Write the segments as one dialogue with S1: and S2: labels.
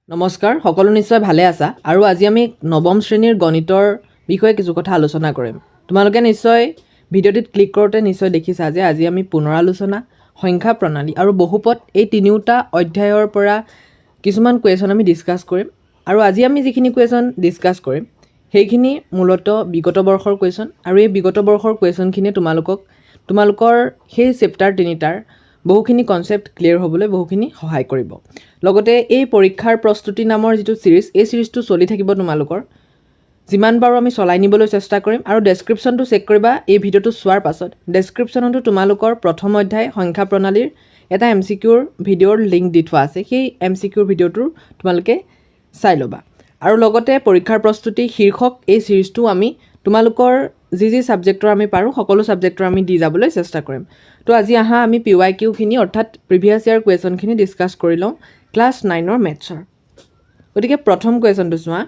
S1: নমস্কাৰ সকলো নিশ্চয় ভালে আছা আৰু আজি আমি নৱম শ্ৰেণীৰ গণিতৰ বিষয়ে কিছু কথা আলোচনা কৰিম। তোমালোকে নিশ্চয় ভিডিঅ'টিত ক্লিক কৰোঁতে নিশ্চয় দেখিছা যে আজি আমি পুনৰালোচনা, সংখ্যা প্ৰণালী আৰু বহুপদ এই তিনিওটা অধ্যায়ৰ পৰা কিছুমান কুৱেশ্যন আমি ডিছকাছ কৰিম আৰু আজি আমি যিখিনি কুৱেশ্যন ডিছকাছ কৰিম সেইখিনি মূলতঃ বিগত বৰ্ষৰ কুৱেশ্যন আৰু এই বিগত বৰ্ষৰ কুৱেশ্যনখিনিয়ে তোমালোকৰ সেই চেপ্টাৰ তিনিটাৰ বহুখিনি কনচেপ্ট ক্লিয়াৰ হ'বলৈ বহুখিনি সহায় কৰিব। লগতে এই পৰীক্ষাৰ প্ৰস্তুতি নামৰ যিটো সিৰিজ এই সিৰিজটো চলি থাকিব তোমালোকৰ যিমান পাৰো আমি চলাই নিবলৈ চেষ্টা কৰিম আৰু ডেছক্ৰিপশ্যনটো চেক কৰিবা এই ভিডিঅ'টো চোৱাৰ পাছত ডেছক্ৰিপশ্যনতো তোমালোকৰ প্ৰথম অধ্যায় সংখ্যা প্ৰণালীৰ এটা MCQৰ ভিডিঅ'ৰ লিংক দি থোৱা আছে সেই MCQৰ ভিডিঅ'টো তোমালোকে চাই ল'বা আৰু লগতে পৰীক্ষাৰ প্ৰস্তুতি শীৰ্ষক এই সিৰিজটো আমি তোমালোকৰ যি সাবজেক্টৰ আমি পাৰো সকলো সাবজেক্টৰ আমি দি যাবলৈ চেষ্টা কৰিম। তো আজি আহা আমি PYQ খিনি অৰ্থাৎ প্ৰিভিয়াছ ইয়াৰ কুৱেশ্যনখিনি ডিছকাছ কৰি লওঁ ক্লাছ 9ৰ মেথছৰ। গতিকে প্ৰথম কুৱেশ্যনটো চোৱা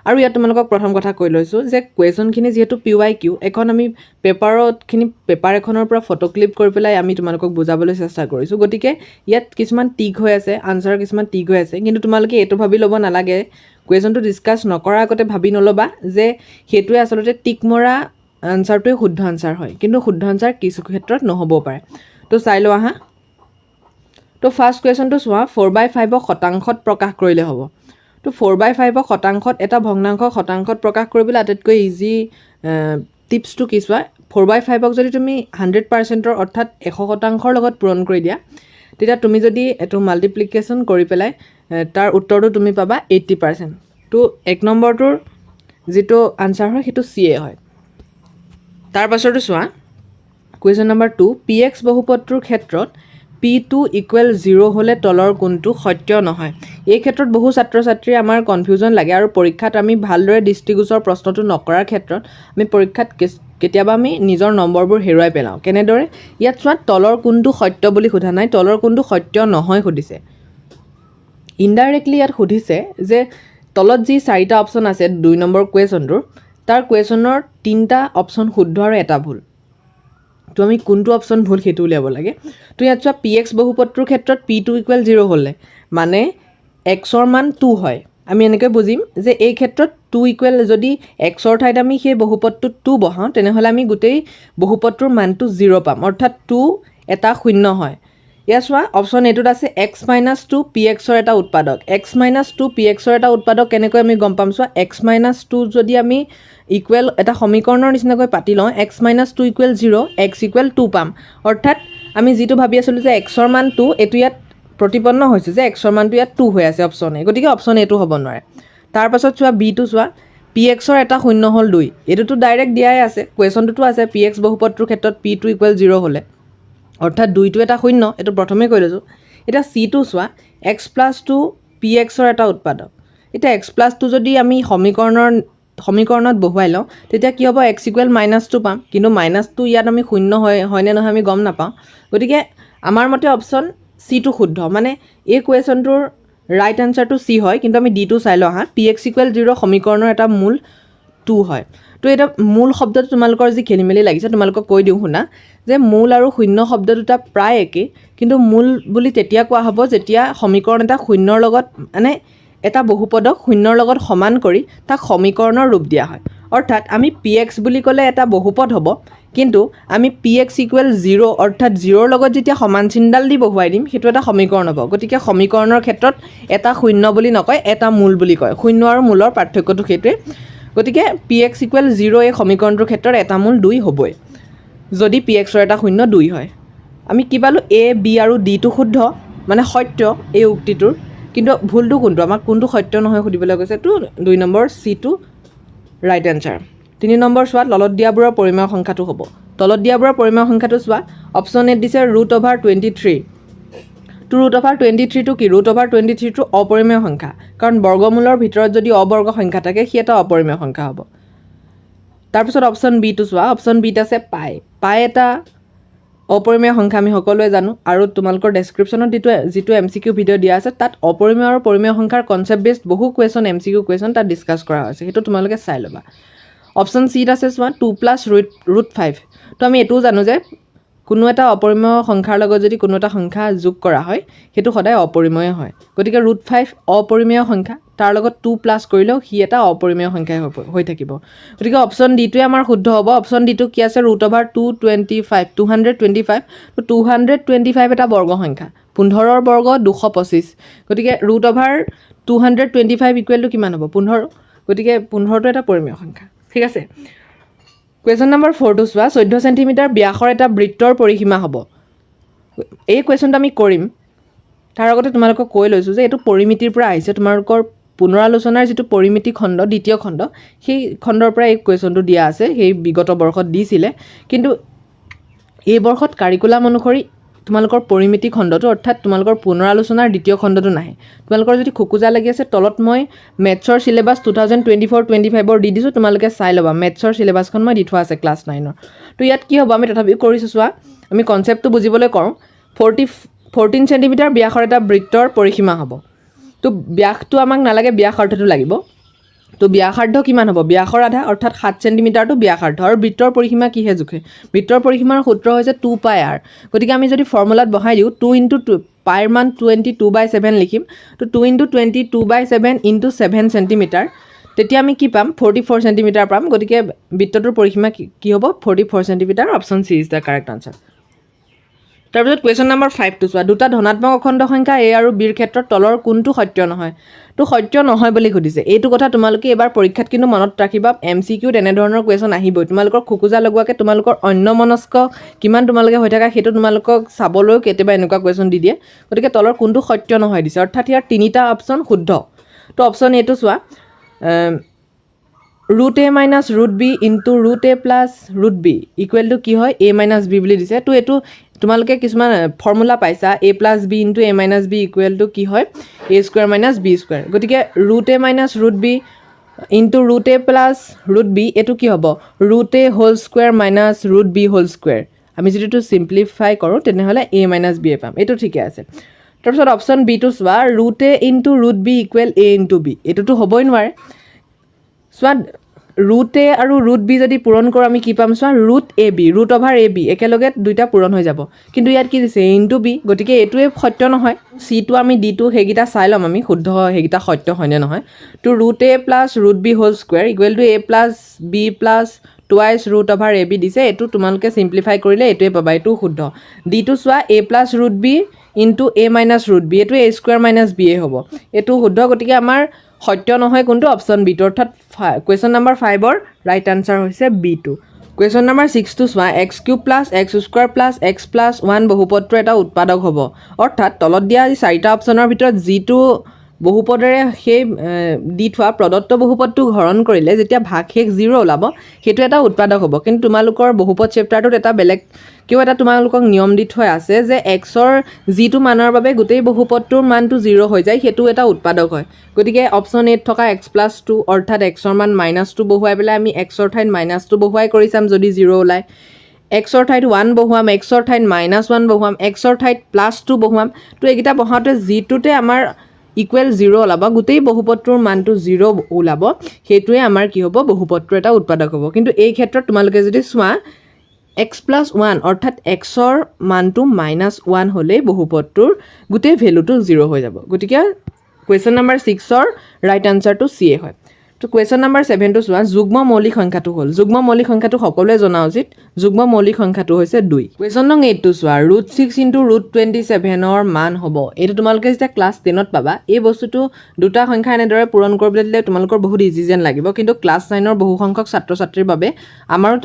S1: আৰু ইয়াত তোমালোকক প্ৰথম কথা কৈ লৈছোঁ যে কুৱেশ্যনখিনি যিহেতু PYQ এখন আমি পেপাৰ এখনৰ পৰা ফটো ক্লিপ কৰি পেলাই আমি তোমালোকক বুজাবলৈ চেষ্টা কৰিছোঁ। গতিকে ইয়াত কিছুমান টিক হৈ আছে, আনচাৰ কিছুমান টিক হৈ আছে, কিন্তু তোমালোকে এইটো ভাবি ল'ব নালাগে কুৱেশ্যনটো ডিছকাছ নকৰাৰ আগতে ভাবি নল'বা যে সেইটোৱে আচলতে টিক মৰা আনচাৰটোৱে শুদ্ধ আনচাৰ হয়, কিন্তু শুদ্ধ আনচাৰ কিছু ক্ষেত্ৰত নহ'বও পাৰে। তো চাই লোৱা হা। তো ফাৰ্ষ্ট কুৱেশ্যনটো চোৱা 4/5ক শতাংশত প্ৰকাশ কৰিলে হ'ব। তো 4/5ক শতাংশত এটা ভগ্নাংশ শতাংশত প্ৰকাশ কৰিবলৈ আটাইতকৈ ইজি টিপছটো কি চোৱা 4/5ক যদি তুমি 100%ৰ অৰ্থাৎ 100% লগত পূৰণ কৰি দিয়া তেতিয়া তুমি যদি এইটো মাল্টিপ্লিকেশ্যন কৰি পেলাই তাৰ উত্তৰটো তুমি পাবা 80%। তো 1 নম্বৰটোৰ যিটো আনচাৰ হয় সেইটো CA হয়। তাৰ পাছতো চোৱা কুৱেশ্যন নম্বৰ 2 PX বহুপদটোৰ ক্ষেত্ৰত P2 = 0 হ'লে তলৰ কোনটো সত্য নহয়। এই ক্ষেত্ৰত বহু ছাত্ৰ ছাত্ৰীৰ আমাৰ কনফিউজন লাগে আৰু পৰীক্ষাত আমি ভালদৰে দৃষ্টিগোচৰ প্ৰশ্নটো নকৰাৰ ক্ষেত্ৰত আমি পৰীক্ষাত কেতিয়াবা আমি নিজৰ নম্বৰবোৰ হেৰুৱাই পেলাওঁ। কেনেদৰে ইয়াত চোৱা তলৰ কোনটো সত্য বুলি সোধা নাই, তলৰ কোনটো সত্য নহয় সুধিছে। ইনডাইৰেক্টলি ইয়াত সুধিছে যে তলত যি 4টা অপশ্যন আছে 2 নম্বৰ কুৱেশ্যনটোৰ তাৰ কুৱেশ্যনৰ 3টা অপশ্যন শুদ্ধ আৰু এটা ভুল। তো আমি কোনটো অপশ্যন ভুল সেইটো উলিয়াব লাগে। তো ইয়াত চোৱা PX বহুপদটোৰ ক্ষেত্ৰত P2 = 0 হ'লে মানে Xৰ মান 2 হয়। আমি এনেকৈ বুজিম যে এই ক্ষেত্ৰত 2 যদি Xৰ ঠাইত আমি সেই বহুপদটোত 2 বহাওঁ তেনেহ'লে আমি গোটেই বহুপদটোৰ মানটো 0 পাম, অৰ্থাৎ 2 এটা শূন্য হয়। ইয়াত চোৱা অপশ্যন এইটোত আছে X - 2 PXৰ এটা উৎপাদক। X - 2 PXৰ এটা উৎপাদক কেনেকৈ আমি গম পাম চোৱা X - 2 যদি আমি ইকুৱেল এটা সমীকৰণৰ নিচিনাকৈ পাতি লওঁ X - 2 = 0 X = 2 পাম, অৰ্থাৎ আমি যিটো ভাবি আছিলোঁ যে Xৰ মান 2 এইটো ইয়াত প্ৰতিপন্ন হৈছে যে Xৰ মানটো ইয়াত 2 হৈ আছে অপশ্যন এ, গতিকে অপশ্যন এইটো হ'ব নোৱাৰে। তাৰ পাছত চোৱা বিটো চোৱা PXৰ এটা শূন্য হ'ল 2, এইটোতো ডাইৰেক্ট দিয়াই আছে কুৱেশ্যনটোতো আছে PX বহুপদটোৰ ক্ষেত্ৰত P2 = 0 হ'লে অৰ্থাৎ 2টো এটা শূন্য, এইটো প্ৰথমেই কৈ লৈছোঁ। এতিয়া Cটো চোৱা X + 2 PXৰ এটা উৎপাদক। এতিয়া X + 2 যদি আমি সমীকৰণত বহুৱাই লওঁ তেতিয়া কি হ'ব X = -2 পাম, কিন্তু -2 ইয়াত আমি শূন্য হয়নে নহয় আমি গম নাপাওঁ। গতিকে আমাৰ মতে অপশ্যন Cটো শুদ্ধ, মানে এই কুৱেশ্যনটোৰ ৰাইট আনচাৰটো C হয়, কিন্তু আমি ডিটো চাই লওঁ হা। PX = 0 সমীকৰণৰ এটা মূল 2 হয়। তো এটা মূল শব্দটো তোমালোকৰ যি খেলিমেলি লাগিছে তোমালোকক কৈ দিওঁ শুনা যে মূল আৰু শূন্য শব্দ দুটা প্ৰায় একেই, কিন্তু মূল বুলি তেতিয়া কোৱা হ'ব যেতিয়া সমীকৰণ এটা শূন্যৰ লগত মানে এটা বহুপদক শূন্যৰ লগত সমান কৰি তাক সমীকৰণৰ ৰূপ দিয়া হয়। অৰ্থাৎ আমি PX বুলি ক'লে এটা বহুপদ হ'ব, কিন্তু আমি PX = 0 অৰ্থাৎ 0ৰ লগত যেতিয়া সমান চিনডাল দি বহুৱাই দিম সেইটো এটা সমীকৰণ হ'ব। গতিকে সমীকৰণৰ ক্ষেত্ৰত এটা শূন্য বুলি নকয়, এটা মূল বুলি কয়। শূন্য আৰু মূলৰ পাৰ্থক্যটো সেইটোৱে। গতিকে PX = 0 এই সমীকৰণটোৰ ক্ষেত্ৰত এটা মূল 2 হ'বই যদি PXৰ এটা শূন্য 2 হয়। আমি কি পালোঁ A, B আৰু Dটো শুদ্ধ মানে সত্য এই উক্তিটোৰ, কিন্তু ভুলটো কোনটো আমাক কোনটো সত্য নহয় সুধিবলৈ কৈছে। তো 2 নম্বৰ Cটো ৰাইট এনচাৰ। 3 নম্বৰ চোৱা তলত দিয়াবোৰৰ পৰিমেয় সংখ্যাটো হ'ব। তলত দিয়াবোৰৰ পৰিমেয় সংখ্যাটো চোৱা অপশ্যন এত দিছে √23। তো √23টো কি? √23টো অপৰিমেয় সংখ্যা, কাৰণ বৰ্গমূলৰ ভিতৰত যদি অবৰ্গ সংখ্যা থাকে সি এটা অপৰিমেয় সংখ্যা হ'ব। তাৰপিছত অপশ্যন বিটো চোৱা অপশ্যন বিত আছে পাই এটা অপৰিমেয় সংখ্যা আমি সকলোৱে জানো, আৰু তোমালোকৰ ডেছক্ৰিপশ্যনত যিটো MCQ ভিডিঅ' দিয়া আছে তাত অপৰিমেয় আৰু পৰিমেয় সংখ্যাৰ কনচেপ্ট বেছড বহু কুৱেশ্যন MCQ কুৱেশ্যন তাত ডিছকাছ কৰা হৈছে, সেইটো তোমালোকে চাই ল'বা। অপশ্যন চিত আছে চোৱা 2 + √5। তো আমি এইটোও জানো যে কোনো এটা অপৰিমেয় সংখ্যাৰ লগত যদি কোনো এটা সংখ্যা যোগ কৰা হয় সেইটো সদায় অপৰিমেয় হয় গতিকে √5 অপৰিমেয় সংখ্যা তাৰ লগত 2 প্লাছ কৰিলেও সি এটা অপৰিমেয় সংখ্যা হৈ থাকিব গতিকে অপচন ডিটোৱে আমাৰ শুদ্ধ হ'ব অপচন ডিটো কি আছে √225 225 তো 225 এটা বৰ্গ সংখ্যা 15ৰ বৰ্গ 225 গতিকে √225 ইকুৱেল টু কিমান হ'ব 15 গতিকে 15টো এটা পৰিমেয় সংখ্যা ঠিক আছে কুৱেশ্যন নম্বৰ 4 টো চোৱা 14 সেন্টিমিটাৰ ব্যাসৰ এটা বৃত্তৰ পৰিসীমা হ'ব এই কুৱেশ্যনটো আমি কৰিম তাৰ আগতে তোমালোকক কৈ লৈছোঁ যে এইটো পৰিমিতিৰ পৰা আহিছে তোমালোকৰ পুনৰালোচনাৰ যিটো পৰিমিতি খণ্ড দ্বিতীয় খণ্ড সেই খণ্ডৰ পৰা এই কুৱেশ্যনটো দিয়া আছে সেই বিগত বৰ্ষত দিছিলে কিন্তু এই বৰ্ষত কাৰিকুলাম অনুসৰি তোমালোকৰ পৰিমিতি খণ্ডটো অৰ্থাৎ তোমালোকৰ পুনৰালোচনাৰ দ্বিতীয় খণ্ডটো নাহে তোমালোকৰ যদি খুকুজা লাগি আছে তলত মই মেথছৰ সিলেবাস 2024-25 দি দিছোঁ তোমালোকে চাই ল'বা মেথছৰ সিলেবাসখন মই দি থোৱা আছে ক্লাছ 9ৰ তো ইয়াত কি হ'ব আমি তথাপিও কৰিছোঁ চোৱা আমি কনচেপ্টটো বুজিবলৈ কৰোঁ 14 সেন্টিমিটাৰ ব্যাসৰ এটা বৃত্তৰ পৰিসীমা হ'ব তো ব্যাসটো আমাক নালাগে ব্যাসাৰ্ধটো লাগিব তো ব্যাসাৰ্ধ কিমান হ'ব ব্যাসৰ আধা অৰ্থাৎ 7 সেন্টিমিটাৰটো ব্যাসাৰ্ধ আৰু বৃত্তৰ পৰিসীমা কিহে জোখে বৃত্তৰ পৰিসীমাৰ সূত্ৰ হৈছে 2πr গতিকে আমি যদি ফৰ্মুলাত বহাই দিওঁ 2 * 2 পাইৰ মান 22/7 লিখিম তো 2 * 22/7 * 7 সেন্টিমিটাৰ তেতিয়া আমি কি পাম 44 সেন্টিমিটাৰ পাম গতিকে বৃত্তটোৰ পৰিসীমা কি হ'ব 44 centimetre option C is the correct answer তাৰপিছত কুৱেশ্যন নম্বৰ 5 টো চোৱা দুটা ধনাত্মক অখণ্ড সংখ্যা a আৰু b ৰ ক্ষেত্ৰত তলৰ কোনটো সত্য নহয় তো সত্য নহয় বুলি সুধিছে এইটো কথা তোমালোকে এবাৰ পৰীক্ষাত কিন্তু মনত ৰাখিবা MCQত এনে ধৰণৰ কুৱেশ্যন আহিবই তোমালোকৰ খুকুজা লগোৱাকে তোমালোকৰ অন্যমনস্ক কিমান তোমালোকে হৈ থকা সেইটো তোমালোকক চাবলৈ কেতিয়াবা এনেকুৱা কুৱেশ্যন দি দিয়ে গতিকে তলৰ কোনটো সত্য নহয় দিছে অৰ্থাৎ ইয়াৰ তিনিটা অপচন শুদ্ধ তো অপচন এটো চোৱা √a - √b * √a + √b equal to কি হয় a - b বুলি দিছে তো এইটো তোমালোকে কিছুমান ফৰ্মুলা পাইছা a + b * a - b equal to কি হয় a² - b² গতিকে √a - √b * √a + √b এইটো কি হ'ব √a² - √b²। আমি যদি এইটো সিম্পলিফাই কৰোঁ তেনেহ'লে a - b পাম এইটো ঠিকে আছে তাৰপিছত অপচন বি টো চোৱা √a * √b = a * b এইটোতো হ'বই নোৱাৰে চোৱা √a আৰু √b যদি পূৰণ কৰোঁ আমি কি পাম চোৱা √ab √/ab একেলগে দুইটা পূৰণ হৈ যাব কিন্তু ইয়াত কি দিছে a * b গতিকে এইটোৱে সত্য নহয় চিটো আমি ডিটো সেইকেইটা চাই ল'ম আমি শুদ্ধ সেইকেইটা সত্য হয়নে নহয় তো √a + √b² equal to a + b + twice √/ab দিছে এইটো তোমালোকে সিম্পলিফাই কৰিলে এইটোৱে পাবা এইটো শুদ্ধ ডিটো চোৱা a + √b * a - √b এইটো a² - b হ'ব এইটো শুদ্ধ গতিকে আমাৰ সত্য নহয় কোনটো অপচন বি টো অৰ্থাৎ কুৱেশ্যন নম্বৰ 5ৰ ৰাইট আনসাৰ হৈছে B2 কুৱেশ্যন নম্বৰ 6 টো চোৱা x³ + x² + x + 1 বহুপদৰ এটা উৎপাদক হ'ব অৰ্থাৎ তলত দিয়া চাৰিটা অপচনৰ ভিতৰত যিটো বহুপদৰে সেই দি থোৱা প্ৰদত্ত বহুপদটো হৰণ কৰিলে যেতিয়া ভাগশেষ 0 ওলাব সেইটো এটা উৎপাদক হ'ব কিন্তু তোমালোকৰ বহুপদ চেপ্টাৰটোত এটা বেলেগ কিয় এটা তোমালোকক নিয়ম দি থোৱা আছে যে xৰ যিটো মানৰ বাবে গোটেই বহুপদটোৰ মানটো 0 হৈ যায় সেইটো এটা উৎপাদক হয় গতিকে অপচন এত থকা x + 2 অৰ্থাৎ xৰ মান -2 বহুৱাই পেলাই আমি xৰ ঠাইত -2 বহুৱাই কৰি চাম যদি 0 ওলায় xৰ ঠাইত 1 বহুৱাম xৰ ঠাইত -1 বহুৱাম xৰ ঠাইত +2 বহুৱাম তো এইকেইটা বহাওঁতে যিটোতে আমাৰ ইকুৱেল 0 ওলাব গোটেই বহুপদটোৰ মানটো 0 ওলাব সেইটোৱে আমাৰ কি হ'ব বহুপদটোৰ এটা উৎপাদক হ'ব কিন্তু এই ক্ষেত্ৰত তোমালোকে যদি চোৱা x + 1 অৰ্থাৎ xৰ মানটো -1 হ'লেই বহুপদটোৰ গোটেই ভেলুটো 0 হৈ যাব গতিকে কুৱেশ্যন নম্বৰ 6ৰ ৰাইট আনসাৰটো চি এ হয় তো কুৱেশ্যন নম্বৰ 7 টো চোৱা যুগ্ম মৌলিক সংখ্যাটো হ'ল যুগ্ম মৌলিক সংখ্যাটো সকলোৱে জনা উচিত যুগ্ম মৌলিক সংখ্যাটো হৈছে 2 কুৱেশ্যন নং 8 টো চোৱা √6 * √27ৰ মান হ'ব এইটো তোমালোকে যেতিয়া ক্লাছ 10ত পাবা এই বস্তুটো দুটা সংখ্যা এনেদৰে পূৰণ কৰিবলৈ দিলে তোমালোকৰ বহুত ইজি যেন লাগিব কিন্তু ক্লাছ 9ৰ বহু সংখ্যক ছাত্ৰ ছাত্ৰীৰ বাবে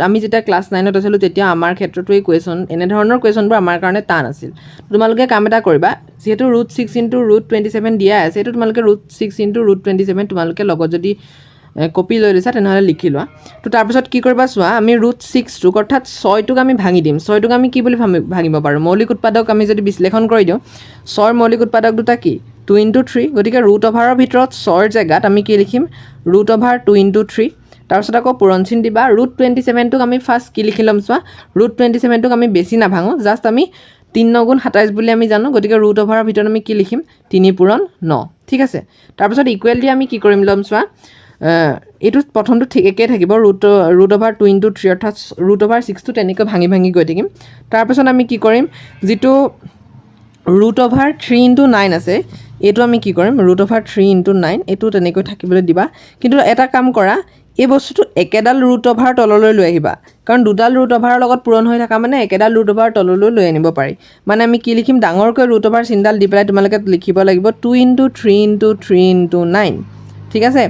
S1: আমি যেতিয়া ক্লাছ 9ত আছিলোঁ তেতিয়া আমাৰ ক্ষেত্ৰতো এই কুৱেশ্যন এনে ধৰণৰ কুৱেশ্যনবোৰ আমাৰ কাৰণে টান আছিল তোমালোকে কাম এটা কৰিবা যেহেতু √6 * √27 দিয়া আছে এইটো তোমালোকে √6 * √27 তোমালোকে লগত যদি কপি লৈ লৈছা তেনেহ'লে লিখি লোৱা তো তাৰপিছত কি কৰিবা চোৱা আমি √6 অৰ্থাৎ 6টোক আমি ভাঙি দিম 6টোক আমি কি বুলি ভাঙিব পাৰোঁ মৌলিক উৎপাদক আমি যদি বিশ্লেষণ কৰি দিওঁ 6ৰ মৌলিক উৎপাদক দুটা কি 2 * 3 গতিকে √/ৰ ভিতৰত 6ৰ জেগাত আমি কি লিখিম √/2 * 3 তাৰপিছত আকৌ পূৰণ চিন দিবা √27টোক আমি ফাৰ্ষ্ট কি লিখি ল'ম চোৱা √27টোক আমি বেছি নাভাঙো জাষ্ট আমি 3 × 9 = 27 বুলি আমি জানো গতিকে √/ৰ ভিতৰত আমি কি লিখিম 3 × 9 ঠিক আছে তাৰপিছত ইকুৱেল দি আমি কি কৰিম ল'ম চোৱা এইটো প্ৰথমটো ঠিক একেই থাকিব ৰুট অভাৰ 2 × 3 অৰ্থাৎ ৰুট অভাৰ 6টো তেনেকৈ ভাঙি ভাঙি গৈ থাকিম তাৰপিছত আমি কি কৰিম যিটো ৰুট অভাৰ 3 × 9 আছে এইটো আমি কি কৰিম ৰুট অভাৰ 3 × 9 এইটো তেনেকৈ থাকিবলৈ দিবা কিন্তু এটা কাম কৰা এই বস্তুটো একেডাল ৰুট অভাৰ তললৈ লৈ আহিবা কাৰণ দুডাল ৰুট অভাৰৰ লগত পূৰণ হৈ থকা মানে একেডাল ৰুট অভাৰ তললৈ লৈ আনিব পাৰি মানে আমি কি লিখিম ডাঙৰকৈ ৰুট অভাৰ চিনডাল দি পেলাই তোমালোকে লিখিব লাগিব 2 × 3 × 3 × 9 ঠিক আছে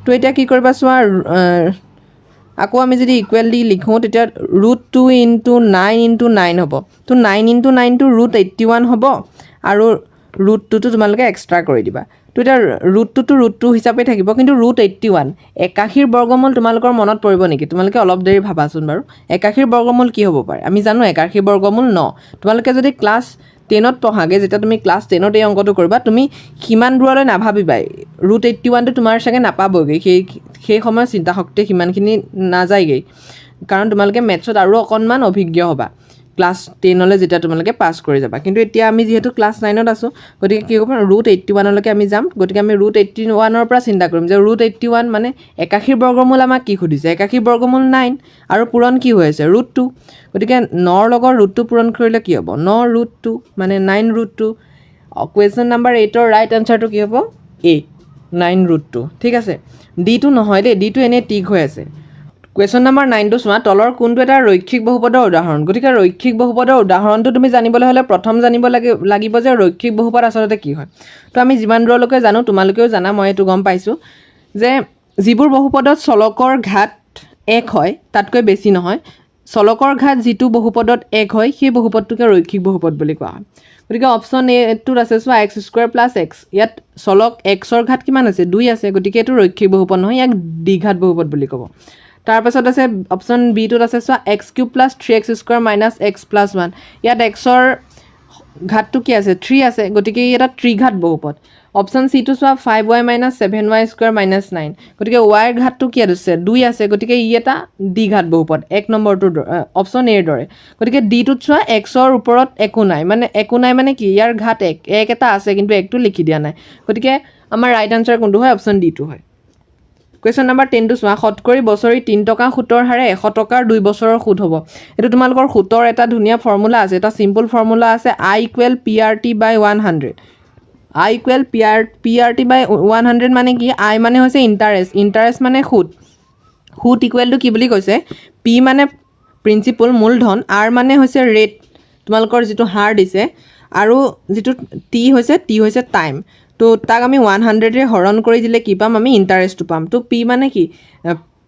S1: তো এতিয়া কি কৰিবা চোৱা আকৌ আমি যদি ইকুৱেল দি লিখোঁ তেতিয়া ৰুট 2 × 9 × 9 হ'ব তো 9 × 9 টো ৰুট 81 হ'ব আৰু ৰুট 2টো তোমালোকে এক্সট্ৰা কৰি দিবা তো এতিয়া ৰুট 2 হিচাপে থাকিব কিন্তু ৰুট 81 81ৰ বৰ্গমূল তোমালোকৰ মনত পৰিব নেকি তোমালোকে অলপ দেৰি ভাবাচোন বাৰু 81ৰ বৰ্গমূল কি হ'ব পাৰে আমি জানো 81ৰ বৰ্গমূল 9 তোমালোকে যদি ক্লাছ 10ত পঢ়াগে যেতিয়া তুমি ক্লাছ 10ত এই অংকটো কৰিবা তুমি কিমান দূৰলৈ নাভাবিবা ৰুট 81টো তোমাৰ চাগে নাপাবগৈ সেই সময়ত চিন্তা শক্তিয়ে সিমানখিনি নাযায়গৈ কাৰণ তোমালোকে মেথছত আৰু অকণমান অভিজ্ঞ হ'বা ক্লাছ 10লৈ যেতিয়া তোমালোকে পাছ কৰি যাবা কিন্তু এতিয়া আমি যিহেতু ক্লাছ 9ত আছোঁ গতিকে কি হ'ব ৰুট 81লৈকে আমি যাম গতিকে আমি ৰুট 81ৰ পৰা চিন্তা কৰিম যে ৰুট 81 মানে 81ৰ বৰ্গমূল আমাক কি সুধিছে 81ৰ বৰ্গমূল 9 আৰু পূৰণ কি হৈ আছে ৰুট 2 গতিকে 9ৰ লগত ৰুট 2 পূৰণ কৰিলে কি হ'ব 9 ৰুট 2 মানে 9 ৰুট 2 কুৱেশ্যন নম্বৰ 8ৰ ৰাইট আনচাৰটো কি হ'ব এ 9 ৰুট 2 ঠিক আছে ডিটো নহয় দেই ডিটো এনেই টিক হৈ আছে কুৱেশ্যন নম্বৰ 9টো চোৱা তলৰ কোনটো এটা ৰৈখিক বহুপদৰ উদাহৰণ গতিকে ৰৈখিক বহুপদৰ উদাহৰণটো তুমি জানিবলৈ হ'লে প্ৰথম জানিব লাগিব যে ৰৈখিক বহুপদ আচলতে কি হয় তো আমি যিমান দূৰলৈকে জানো তোমালোকেও জানা মই এইটো গম পাইছোঁ যে যিবোৰ বহুপদত চলকৰ ঘাত 1 হয় তাতকৈ বেছি নহয় চলকৰ ঘাত যিটো বহুপদত 1 হয় সেই বহুপদটোকে ৰৈখিক বহুপদ বুলি কোৱা হয় গতিকে অপশ্যন এটোত আছে চোৱা x² + x ইয়াত চলক xৰ ঘাত কিমান আছে 2 আছে গতিকে এইটো ৰৈখিক বহুপদ নহয় ইয়াক দ্বিঘাত বহুপদ বুলি ক'ব তাৰপাছত আছে অপশ্যন বিটোত আছে চোৱা x³ + 3x² - x + 1 ইয়াত xৰ ঘাতটো কি আছে 3 আছে গতিকে এটা ত্ৰিঘাত বহুপদ অপশ্যন চিটো চোৱা 5y - 7y² - 9 গতিকে yৰ ঘাতটো কি আছে 2 আছে গতিকে ই এটা দ্বিঘাত বহুপদ 1 নম্বৰটোৰ অপশ্যন এৰ দৰে গতিকে ডিটোত চোৱা xৰ ওপৰত একো নাই মানে কি ইয়াৰ ঘাত 1 এটা আছে কিন্তু 1টো লিখি দিয়া নাই গতিকে আমাৰ ৰাইট আনচাৰ কোনটো হয় অপশ্যন ডিটো হয় কুৱেশ্যন নম্বৰ 10টো চোৱা শতকৰি বছৰি 3 টকা সুতৰ হাৰে 100 টকাৰ 2 বছৰৰ সুদ হ'ব এইটো তোমালোকৰ সুতৰ এটা ধুনীয়া ফৰ্মুলা আছে এটা সিম্পল ফৰ্মুলা আছে I = PRT / 100 I = PRT / 100 মানে কি I মানে হৈছে ইণ্টাৰেষ্ট মানে সুদ ইকুৱেল টু কি বুলি কৈছে P মানে প্ৰিন্সিপল মূলধন R মানে হৈছে ৰেট তোমালোকৰ যিটো হাৰ দিছে আৰু যিটো T হৈছে টাইম তো তাক আমি 100ৰে হৰণ কৰি দিলে কি পাম আমি ইণ্টাৰেষ্টটো পাম তো P মানে কি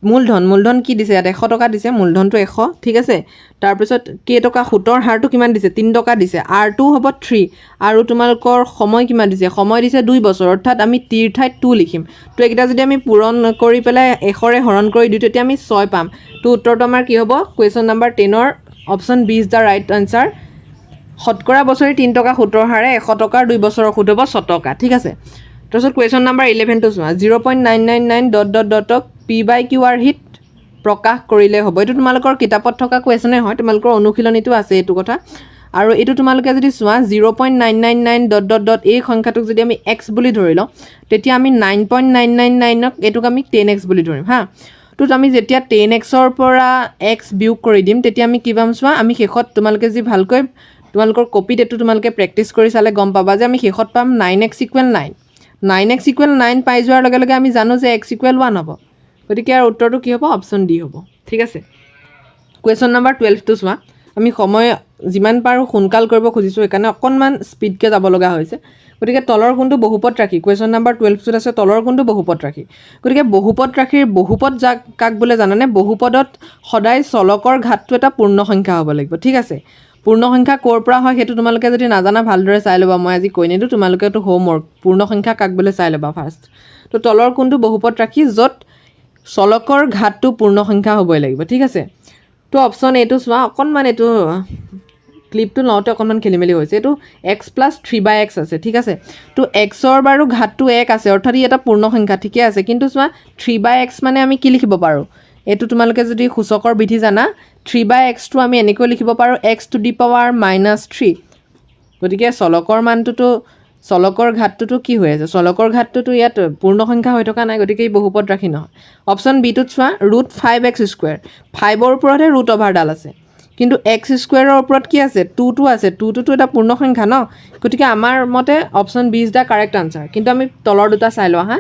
S1: মূলধন কি দিছে ইয়াত 100 টকা দিছে মূলধনটো 100 ঠিক আছে তাৰপিছত কেইটকা সুতৰ হাৰটো কিমান দিছে 3 টকা দিছে R2 হ'ব 3 আৰু তোমালোকৰ সময় কিমান দিছে সময় দিছে 2 বছৰ অৰ্থাৎ আমি T ৰ ঠাইত 2 লিখিম তো এইকেইটা যদি আমি পূৰণ কৰি পেলাই 100ৰে হৰণ কৰি দিওঁ তেতিয়া আমি 6 পাম তো উত্তৰটো আমাৰ কি হ'ব কুৱেশ্যন নম্বৰ 10ৰ option B is the right answer শতকৰা বছৰি 3 টকা সুতৰ হাৰে 100 টকাৰ 2 বছৰৰ সুদ হ'ব 6 টকা ঠিক আছে তাৰপিছত কুৱেশ্যন নম্বৰ 11টো চোৱা 0.999 ... p/q হিট প্ৰকাশ কৰিলে হ'ব এইটো তোমালোকৰ কিতাপত থকা কুৱেশ্যনে হয় তোমালোকৰ অনুশীলনীটো আছে এইটো কথা আৰু এইটো তোমালোকে যদি চোৱা 0.999 ... এই সংখ্যাটোক যদি আমি x বুলি ধৰি লওঁ তেতিয়া আমি 9.999 এইটোক আমি 10x বুলি ধৰিম হা তো আমি যেতিয়া 10xৰ পৰা x বিয়োগ কৰি দিম তেতিয়া আমি কি পাম চোৱা আমি শেষত তোমালোকে যি ভালকৈ তোমালোকৰ কপিত এইটো তোমালোকে প্ৰেক্টিছ কৰি চালে গম পাবা যে আমি শেষত পাম 9x = 9 9x = 9 পাই যোৱাৰ লগে লগে আমি জানো যে x = 1 হ'ব গতিকে ইয়াৰ উত্তৰটো কি হ'ব অপশ্যন ডি হ'ব ঠিক আছে কুৱেশ্যন নম্বৰ 12টো চোৱা আমি সময় যিমান পাৰোঁ সোনকাল কৰিব খুজিছোঁ সেইকাৰণে অকণমান স্পীডকৈ যাব লগা হৈছে গতিকে তলৰ কোনটো বহুপদ ৰাখি কুৱেশ্যন নম্বৰ 12টোত আছে তলৰ কোনটো বহুপদ ৰাখি গতিকে বহুপদ ৰাখিৰ বহুপদ কাক বোলে জানানে বহুপদত সদায় চলকৰ ঘাতটো এটা পূৰ্ণ সংখ্যা হ'ব লাগিব ঠিক আছে পূৰ্ণ সংখ্যা ক'ৰ পৰা হয় সেইটো তোমালোকে যদি নাজানা ভালদৰে চাই ল'বা মই আজি কৈ নিদিওঁ তোমালোকেতো হোমৱৰ্ক পূৰ্ণ সংখ্যা কাক বোলে চাই ল'বা ফাৰ্ষ্ট তো তলৰ কোনটো বহুপদ ৰাখি য'ত চলকৰ ঘাতটো পূৰ্ণ সংখ্যা হ'বই লাগিব ঠিক আছে তো অপশ্যন এইটো চোৱা অকণমান এইটো ক্লিপটো লওঁতে অকণমান খেলি মেলি হৈছে এইটো x + 3/x আছে ঠিক আছে তো xৰ বাৰু ঘাতটো 1 আছে অৰ্থাৎ ই এটা পূৰ্ণ সংখ্যা ঠিকে আছে কিন্তু চোৱা 3/x মানে আমি কি লিখিব পাৰোঁ এইটো তোমালোকে যদি সূচকৰ বিধি জানা 3/xটো আমি এনেকৈ লিখিব পাৰোঁ x⁻³ - 3 গতিকে চলকৰ মানটোতো চলকৰ ঘাতটোতো কি হৈ আছে চলকৰ ঘাতটোতো ইয়াত পূৰ্ণ সংখ্যা হৈ থকা নাই গতিকে ই বহুপদ ৰাশি নহয় অপশ্যন বিটোত চোৱা √5x², 5ৰ ওপৰতহে ৰুট অভাৰডাল আছে কিন্তু এক্স স্কুৱেৰৰ ওপৰত কি আছে 2টো আছে 2টোতো এটা পূৰ্ণ সংখ্যা ন গতিকে আমাৰ মতে option B is the correct answer কিন্তু আমি তলৰ দুটা চাই লওঁ হা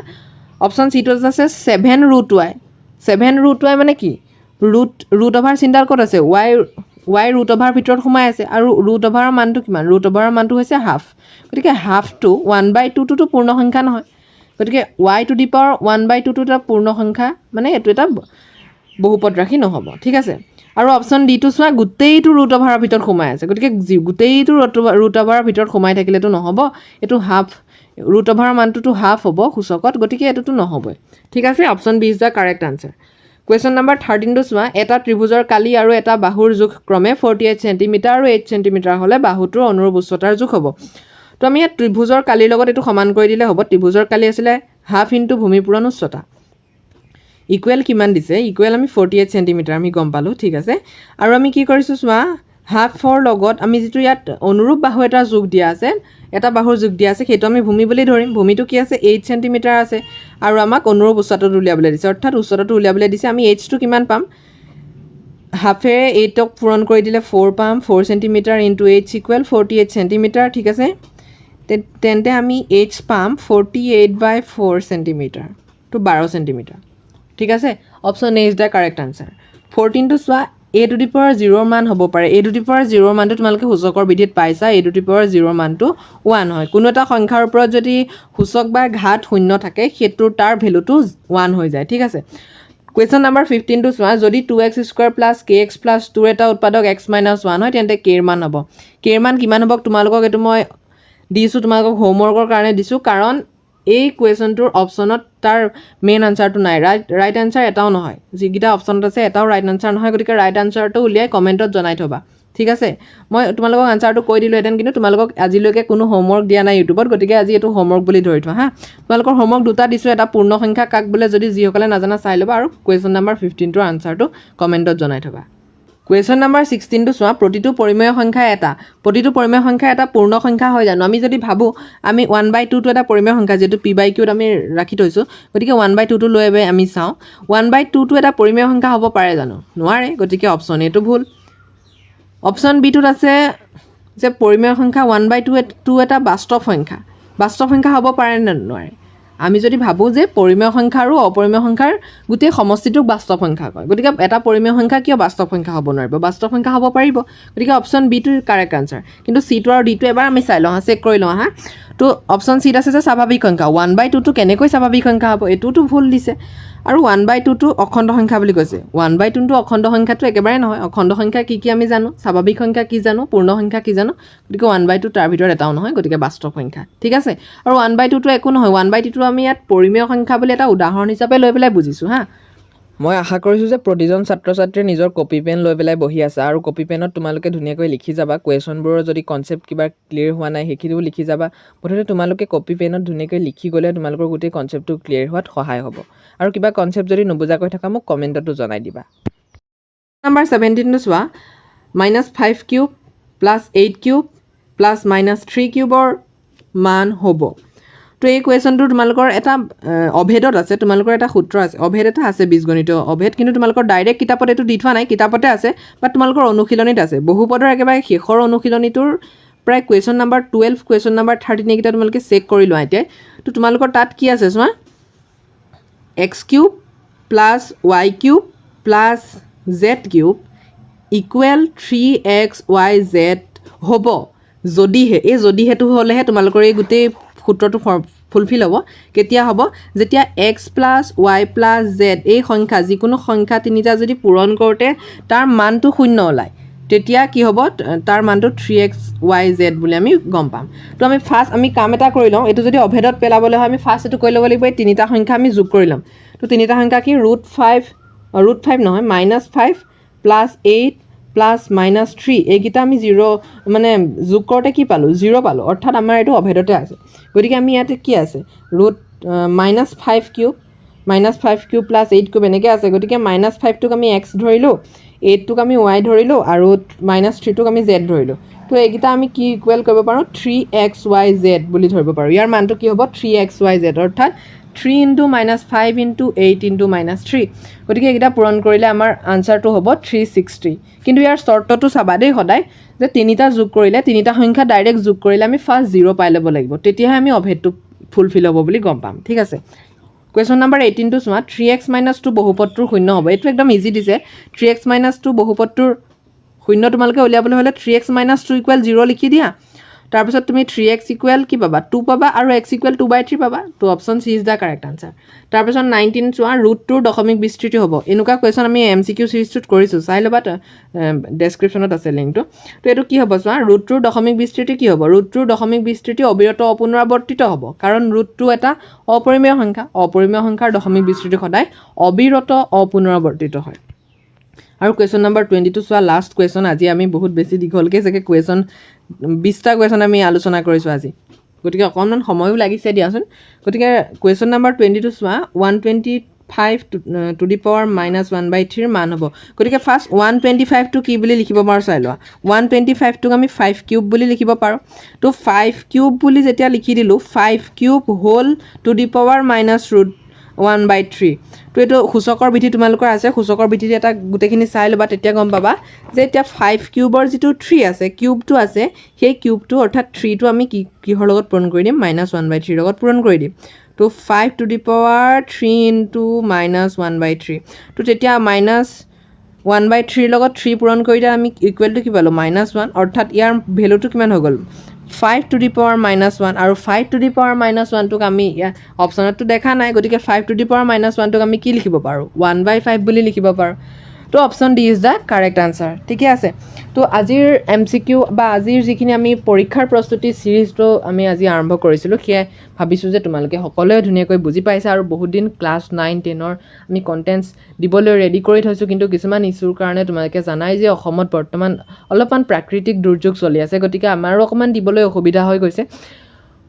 S1: অপশ্যন চিটোত আছে 7√y 7√y মানে কি ৰুট অভাৰ চিন্তাৰ ক'ত আছে y ৰুট অভাৰ ভিতৰত সোমাই আছে আৰু ৰুট অভাৰৰ মানটো কিমান ৰুট অভাৰৰ মানটো হৈছে হাফ গতিকে হাফটো 1/2টোতো পূৰ্ণ সংখ্যা নহয় গতিকে y⁴1/2টো এটা পূৰ্ণ সংখ্যা মানে এইটো এটা বহুপদ ৰাশি নহ'ব ঠিক আছে আৰু অপশ্যন ডিটো চোৱা গোটেইটো ৰুট অভাৰৰ ভিতৰত সোমাই আছে গতিকে গোটেইটো ৰুট অভাৰৰ ভিতৰত সোমাই থাকিলেতো নহ'ব এইটো হাফ ৰুট অভাৰৰ মানটোতো হাফ হ'ব সূচকত গতিকে এইটোতো নহ'বই ঠিক আছে option B is the correct answer question number 13টো চোৱা এটা ত্ৰিভুজৰ কালি আৰু এটা বাহুৰ জোখ ক্ৰমে 48 চেণ্টিমিটাৰ আৰু 8 চেণ্টিমিটাৰ হ'লে বাহুটোৰ অনুৰূপ উচ্চতাৰ জোখ হ'ব তো আমি ইয়াত ত্ৰিভুজৰ কালিৰ লগত এইটো সমান কৰি দিলে হ'ব ত্ৰিভুজৰ কালি আছিলে হাফ ইনটু ভূমিপূৰণ উচ্চতা ইকুৱেল কিমান দিছে ইকুৱেল আমি 48 চেণ্টিমিটাৰ আমি গম পালোঁ ঠিক আছে আৰু আমি কি কৰিছোঁ চোৱা হাফৰ লগত আমি যিটো ইয়াত অনুৰূপ বাহু এটা যোগ দিয়া আছে এটা বাহুৰ যোগ দিয়া আছে সেইটো আমি ভূমি বুলি ধৰিম ভূমিটো কি আছে 8 চেণ্টিমিটাৰ আছে আৰু আমাক অনুৰূপ উচ্চতাটো উলিয়াবলৈ দিছে অৰ্থাৎ উচ্চতাটো উলিয়াবলৈ দিছে আমি এইচটো কিমান পাম হাফেৰে 8ক পূৰণ কৰি দিলে 4 পাম 4 centimetre into H equal 48 centimetre ঠিক আছে তেন্তে আমি এইচ পাম 48/4 চেণ্টিমিটাৰ টু 12 চেণ্টিমিটাৰ ঠিক আছে option A is the correct answer 14টো চোৱা a⁴0 মান হ'ব পাৰে a⁴0 মানটো তোমালোকে সূচকৰ বিধিত পাইছা a⁴0 মানটো 1 হয় কোনো এটা সংখ্যাৰ ওপৰত যদি সূচক বা ঘাত শূন্য থাকে সেইটোৰ তাৰ ভেলুটো 1 হৈ যায় ঠিক আছে কুৱেশ্যন নম্বৰ 15টো চোৱা যদি 2x² + kx + 2 এটা উৎপাদক x - 1 হয় তেন্তে k ৰ মান হ'ব k ৰ মান কিমান হ'ব তোমালোকক এইটো মই দিছোঁ তোমালোকক হোমৱৰ্কৰ কাৰণে দিছোঁ কাৰণ এই কুৱেশ্যনটোৰ অপশ্যনত তাৰ মেইন আনচাৰটো নাই ৰাইট আনচাৰ এটাও নহয় যিকেইটা অপশ্যনত আছে এটাও ৰাইট আনচাৰ নহয় গতিকে ৰাইট আনচাৰটো উলিয়াই কমেণ্টত জনাই থ'বা ঠিক আছে মই তোমালোকক আনচাৰটো কৈ দিলোঁহেঁতেন কিন্তু তোমালোকক আজিলৈকে কোনো হোমৱৰ্ক দিয়া নাই ইউটিউবত গতিকে আজি এইটো হোমৱৰ্ক বুলি ধৰি থোৱা হা তোমালোকৰ হোমৱৰ্ক দুটা দিছোঁ এটা পূৰ্ণ সংখ্যা কাক বোলে যদি যিসকলে নাজানা চাই ল'বা আৰু কুৱেশ্যন নম্বৰ 15টোৰ আনচাৰটো কমেণ্টত জনাই থ'বা কুৱেশ্যন নম্বৰ 16টো চোৱা প্ৰতিটো পৰিমেয় সংখ্যা এটা পূৰ্ণ সংখ্যা হয় জানো আমি যদি ভাবোঁ আমি 1/2টো এটা পৰিমেয় সংখ্যা যিহেতু p/qত আমি ৰাখি থৈছোঁ গতিকে 1/2টো লৈ আমি চাওঁ 1/2টো এটা পৰিমেয় সংখ্যা হ'ব পাৰে জানো নোৱাৰে গতিকে অপশ্যন এটো ভুল অপশ্যন বিটোত আছে যে পৰিমেয় সংখ্যা 1/2টো এটা বাস্তৱ সংখ্যা হ'ব পাৰে নে নোৱাৰে আমি যদি ভাবোঁ যে পৰিমেয় সংখ্যা আৰু অপৰিমেয় সংখ্যাৰ গোটেই সমষ্টিটোক বাস্তৱ সংখ্যা কয় গতিকে এটা পৰিমেয় সংখ্যা কিয় বাস্তৱ সংখ্যা হ'ব নোৱাৰিব বাস্তৱ সংখ্যা হ'ব পাৰিব গতিকে অপশ্যন বিটো কাৰেক্ট আনচাৰ কিন্তু চিটো আৰু ডিটো এবাৰ আমি চাই লওঁ চেক কৰি লওঁ হা তো অপশ্যন চিত আছে যে স্বাভাৱিক সংখ্যা 1/2টো কেনেকৈ স্বাভাৱিক সংখ্যা হ'ব এইটোতো ভুল দিছে আৰু 1/2টো অখণ্ড সংখ্যা বুলি কৈছে 1/2টো অখণ্ড সংখ্যাটো একেবাৰে নহয় অখণ্ড সংখ্যা কি কি আমি জানো স্বাভাৱিক সংখ্যা কি জানো পূৰ্ণ সংখ্যা কি জানো গতিকে 1/2 তাৰ ভিতৰত এটাও নহয় গতিকে বাস্তৱ সংখ্যা ঠিক আছে আৰু 1/2টো একো নহয় 1/2টো আমি ইয়াত পৰিমেয় সংখ্যা বুলি এটা উদাহৰণ হিচাপে লৈ পেলাই বুজিছোঁ হা মই আশা কৰিছোঁ যে প্ৰতিজন ছাত্ৰ ছাত্ৰীয়ে নিজৰ কপি পেন লৈ পেলাই বহি আছে আৰু কপি পেনত তোমালোকে ধুনীয়াকৈ লিখি যাবা কুৱেশ্যনবোৰৰ যদি কনচেপ্ট কিবা ক্লিয়াৰ হোৱা নাই সেইখিনিও লিখি যাবা মুঠতে তোমালোকে কপি পেনত ধুনীয়াকৈ লিখি গ'লে তোমালোকৰ গোটেই কনচেপ্টটো ক্লিয়াৰ হোৱাত সহায় হ'ব আৰু কিবা কনচেপ্ট যদি নুবুজাকৈ থকা মোক কমেণ্টতো জনাই দিবা নম্বৰ 17টো চোৱা -5³ + 8³ + -3³ মান হ'ব তো এই কুৱেশ্যনটো তোমালোকৰ এটা অভেদত আছে তোমালোকৰ এটা সূত্ৰ আছে অভেদ এটা আছে বীজগণিতীয় অভেদ কিন্তু তোমালোকৰ ডাইৰেক্ট কিতাপত এইটো দি থোৱা নাই কিতাপতে আছে বাট তোমালোকৰ অনুশীলনীত আছে বহুপদৰ একেবাৰে শেষৰ অনুশীলনীটোৰ প্ৰায় কুৱেশ্যন নম্বৰ 12 কুৱেশ্যন নম্বৰ 13 এইকেইটা তোমালোকে চেক কৰি লোৱা এতিয়া তো তোমালোকৰ তাত কি আছে চোৱা x³ + y³ + z³ = 3xyz হ'ব যদিহেটো হ'লেহে তোমালোকৰ এই গোটেই সূত্ৰটো ফুলফিল হ'ব কেতিয়া হ'ব যেতিয়া x + y + z এই সংখ্যা যিকোনো সংখ্যা তিনিটা যদি পূৰণ কৰোঁতে তাৰ মানটো 0 ওলায় তেতিয়া কি হ'ব তাৰ মানটো 3xyz বুলি আমি গম পাম তো আমি ফাৰ্ষ্ট আমি কাম এটা কৰি লওঁ এইটো যদি অভেদত পেলাবলৈ হয় আমি ফাৰ্ষ্ট এইটো কৰি ল'ব লাগিব এই তিনিটা সংখ্যা আমি যোগ কৰি ল'ম তো তিনিটা সংখ্যা কি √5 নহয় -5 + 8 + -3 এইকেইটা আমি 0 মানে যোগ কৰোঁতে কি পালোঁ 0 পালোঁ অৰ্থাৎ আমাৰ এইটো অভেদতে আছে গতিকে আমি ইয়াতে কি আছে -5³ + 8³ এনেকৈ আছে গতিকে -5টোক আমি x ধৰিলোঁ 8টোক আমি y ধৰিলোঁ আৰু -3টোক আমি z ধৰিলোঁ তো এইকেইটা আমি কি ইকুৱেল কৰিব পাৰোঁ 3xyz বুলি ধৰিব পাৰোঁ ইয়াৰ মানটো কি হ'ব 3xyz অৰ্থাৎ 3 × -5 × 8 × -3 গতিকে এইকেইটা পূৰণ কৰিলে আমাৰ আনচাৰটো হ'ব 360 কিন্তু ইয়াৰ চৰ্তটো চাবা দেই সদায় যে তিনিটা যোগ কৰিলে তিনিটা সংখ্যা ডাইৰেক্ট যোগ কৰিলে আমি ফাৰ্ষ্ট 0 পাই ল'ব লাগিব তেতিয়াহে আমি অভেদটো ফুলফিল হ'ব বুলি গম পাম ঠিক আছে কুৱেশ্যন নম্বৰ 18টো চোৱা 3x - 2 বহুপদটোৰ শূন্য হ'ব এইটো একদম ইজি দিছে 3x - 2 বহুপদটোৰ শূন্য তোমালোকে উলিয়াবলৈ হ'লে 3x - 2 = 0 লিখি দিয়া তাৰপিছত তুমি 3x = কি পাবা 2 পাবা আৰু x = 2/3 পাবা তো option C is the correct answer তাৰপিছত 19 চোৱা √2 দশমিক বিস্তৃতি হ'ব এনেকুৱা কুৱেশ্যন আমি MCQ চিৰিজটোত কৰিছোঁ চাই ল'বা ডেছক্ৰিপশ্যনত আছে লিংকটো তো এইটো কি হ'ব চোৱা √2 দশমিক বিস্তৃতি কি হ'ব √2 দশমিক বিস্তৃতি অবিৰত অপুনৰাৱৰ্তিত হ'ব কাৰণ √2 এটা অপৰিমেয় সংখ্যাৰ দশমিক বিস্তৃতি সদায় অবিৰত অপুনৰাৱৰ্তিত হয় আৰু কুৱেশ্যন নম্বৰ 22 চোৱা লাষ্ট কুৱেশ্যন আজি আমি বহুত বেছি দীঘলকৈ চাগে কুৱেশ্যন 20টা কুৱেশ্যন আমি আলোচনা কৰিছোঁ আজি গতিকে অকণমান সময়ো লাগিছে দিয়াচোন গতিকে কুৱেশ্যন নম্বৰ 22 চোৱা 125 টু দি পাৱাৰ -1/3 মান হ'ব গতিকে ফাৰ্ষ্ট 125টো কি বুলি লিখিব পাৰোঁ চাই লোৱা 125টোক আমি 5 কিউব বুলি লিখিব পাৰোঁ তো 5 কিউব বুলি যেতিয়া লিখি দিলোঁ 5 cube whole to the power -1/3 তো এইটো সূচকৰ বিধি তোমালোকৰ আছে সূচকৰ বিধি এটা গোটেইখিনি চাই ল'বা তেতিয়া গম পাবা যে এতিয়া 5 কিউবৰ যিটো 3 আছে কিউবটো আছে সেই কিউবটো অৰ্থাৎ 3টো আমি কিহৰ লগত পূৰণ কৰি দিম -1/3 লগত পূৰণ কৰি দিম তো 5 টু দি পাৱাৰ 3 × -1/3 তো তেতিয়া -1/3 লগত 3 পূৰণ কৰিলে আমি ইকুৱেলটো কি পালোঁ -1 অৰ্থাৎ ইয়াৰ ভেলুটো কিমান হৈ গ'ল 5 টু দি পাৱাৰ -1 আৰু 5 টু দি পাৱাৰ -1টোক আমি ইয়াত অপশ্যনতটো দেখা নাই গতিকে 5 টু দি পাৱাৰ -1টোক আমি কি লিখিব পাৰোঁ 1/5 বুলি লিখিব পাৰোঁ তো option D is the correct answer ঠিকে আছে তো আজিৰ MCQ বা আজিৰ যিখিনি আমি পৰীক্ষাৰ প্ৰস্তুতি চিৰিজটো আমি আজি আৰম্ভ কৰিছিলোঁ সেয়াই ভাবিছোঁ যে তোমালোকে সকলোৱে ধুনীয়াকৈ বুজি পাইছা আৰু বহুত দিন ক্লাছ 9-10ৰ আমি কণ্টেণ্টছ দিবলৈ ৰেডি কৰি থৈছোঁ কিন্তু কিছুমান ইছ্যুৰ কাৰণে তোমালোকে জানাই যে অসমত বৰ্তমান অলপমান প্ৰাকৃতিক দুৰ্যোগ চলি আছে গতিকে আমাৰো অকণমান দিবলৈ অসুবিধা হৈ গৈছে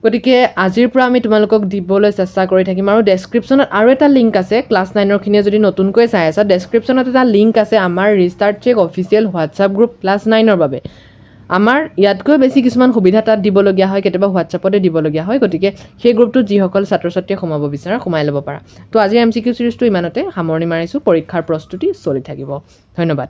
S1: গতিকে আজিৰ পৰা আমি তোমালোকক দিবলৈ চেষ্টা কৰি থাকিম আৰু ডেছক্ৰিপশ্যনত আৰু এটা লিংক আছে ক্লাছ 9ৰখিনিয়ে যদি নতুনকৈ চাই আছা ডেছক্ৰিপশ্যনত এটা লিংক আছে আমাৰ restart check official WhatsApp group class 9ৰ বাবে আমাৰ ইয়াতকৈ বেছি কিছুমান সুবিধা তাত দিবলগীয়া হয় কেতিয়াবা হোৱাটছআপতে দিবলগীয়া হয় গতিকে সেই গ্ৰুপটোত যিসকল ছাত্ৰ ছাত্ৰীয়ে সোমাব বিচাৰা সোমাই ল'ব পাৰা তো আজিৰ MCQ চিৰিজটো ইমানতে সামৰণি মাৰিছোঁ পৰীক্ষাৰ প্ৰস্তুতি চলি থাকিব ধন্যবাদ